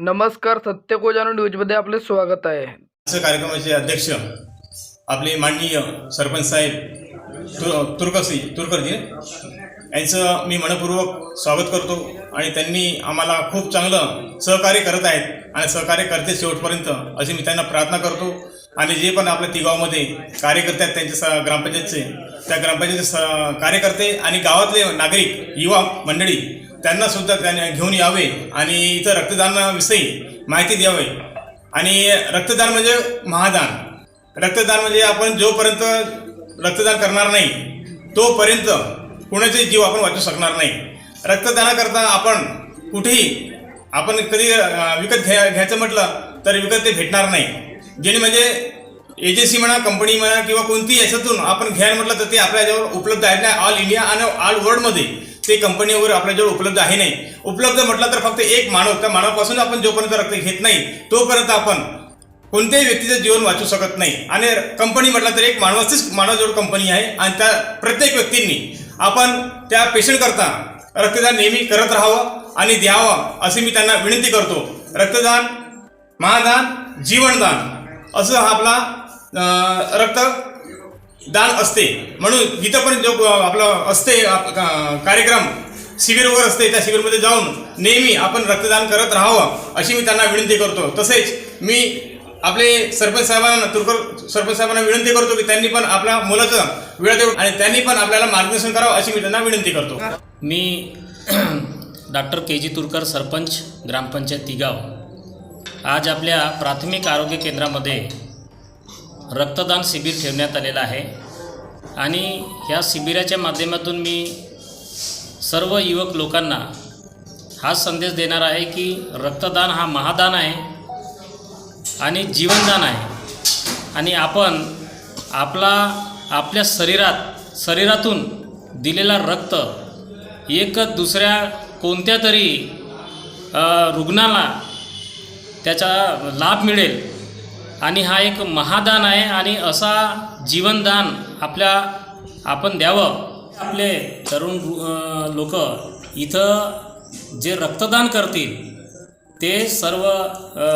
नमस्कार, सत्यकोजानो न्यूजमध्ये आपले स्वागत आहे. कार्यक्रमाचे अध्यक्ष आपले माननीय सरपंच साहेब तुरकरजी यांचं मी मनपूर्वक स्वागत करतो आणि त्यांनी आम्हाला खूप चांगलं सहकार्य करत आहेत आणि सहकार्य करते शेवटपर्यंत अशी मी त्यांना प्रार्थना करतो. आणि जे पण आपल्या तिगावमध्ये कार्यकर्ते आहेत त्यांच्या ग्रामपंचायतचे त्या ग्रामपंचायतचे कार्यकर्ते आणि गावातले नागरिक युवा मंडळी त्यांना सुद्धा त्यांनी घेऊन यावे आणि इथं रक्तदानाविषयी माहिती द्यावी. आणि रक्तदान म्हणजे महादान. रक्तदान म्हणजे आपण जोपर्यंत रक्तदान करणार नाही तोपर्यंत कुणाचे जीव आपण वाचू शकणार नाही. रक्तदानाकरता आपण कुठेही आपण कधी विकत घ्यायचं म्हटलं तर विकत ते भेटणार नाही. जेणे म्हणजे एजन्सी म्हणा, कंपनी म्हणा किंवा कोणती याच्यातून आपण घ्यायला म्हटलं तर ते आपल्याजवळ उपलब्ध आहे नाही. ऑल इंडिया आणि ऑल वर्ल्डमध्ये ते कंपनी वगैरे आपल्याजवळ उपलब्ध आहे नाही. उपलब्ध म्हटलं तर फक्त एक मानव, त्या मानवापासून आपण जोपर्यंत रक्त घेत नाही तोपर्यंत आपण कोणत्याही व्यक्तीचं जीवन वाचू शकत नाही. आणि कंपनी म्हटलं तर एक मानवाजवळ कंपनी आहे आणि त्या प्रत्येक व्यक्तींनी आपण त्या पेशंट करता रक्तदान नेहमी करत राहावं आणि द्यावं अशी मी त्यांना विनंती करतो. रक्तदान महादान जीवनदान असं हा आपला रक्तदान असते. म्हणून जिथं पण जो आपला असते कार्यक्रम शिबिर वगैरे असते त्या शिबिरमध्ये जाऊन नेहमी आपण रक्तदान करत राहावं अशी मी त्यांना विनंती करतो. तसेच मी आपले सरपंच साहेबांना विनंती करतो की त्यांनी पण आपल्या मुलाचं वेळ देऊन आणि त्यांनी पण आपल्याला मार्गदर्शन करावं अशी मी त्यांना विनंती करतो. मी डॉक्टर के.जी. तुरकर, सरपंच ग्रामपंचायत तिगाव. आज आपल्या प्राथमिक आरोग्य केंद्रामध्ये रक्तदान शिबिर ठेवण्यात आलेलं आहे आणि ह्या शिबिराच्या माध्यमातून मी सर्व युवक लोकांना हा संदेश देणार आहे की रक्तदान हा महादान आहे आणि जीवनदान आहे. आणि आपण आपल्या शरीरातून दिलेला रक्त एक दुसऱ्या कोणत्या तरी रुग्णाला त्याचा लाभ मिळेल आणि हा एक महादान आहे. आणि असा जीवनदान आपण द्यावं. आपले तरुण लोक इथं जे रक्तदान करतील ते सर्व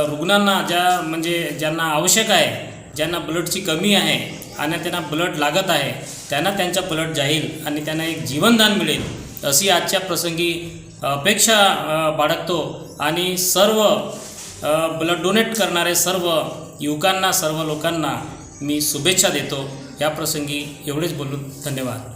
रुग्णांना ज्यांना आवश्यक आहे, ज्यांना ब्लडची कमी आहे आणि त्यांना ब्लड लागत आहे त्यांना त्यांचा ब्लड जाईल आणि त्यांना एक जीवनदान मिळेल अशी आजच्या प्रसंगी अपेक्षा बाळगतो. आणि सर्व ब्लड डोनेट करणारे सर्व युवकांना, सर्व लोकांना मी शुभेच्छा देतो. या प्रसंगी एवढेच बोलून धन्यवाद.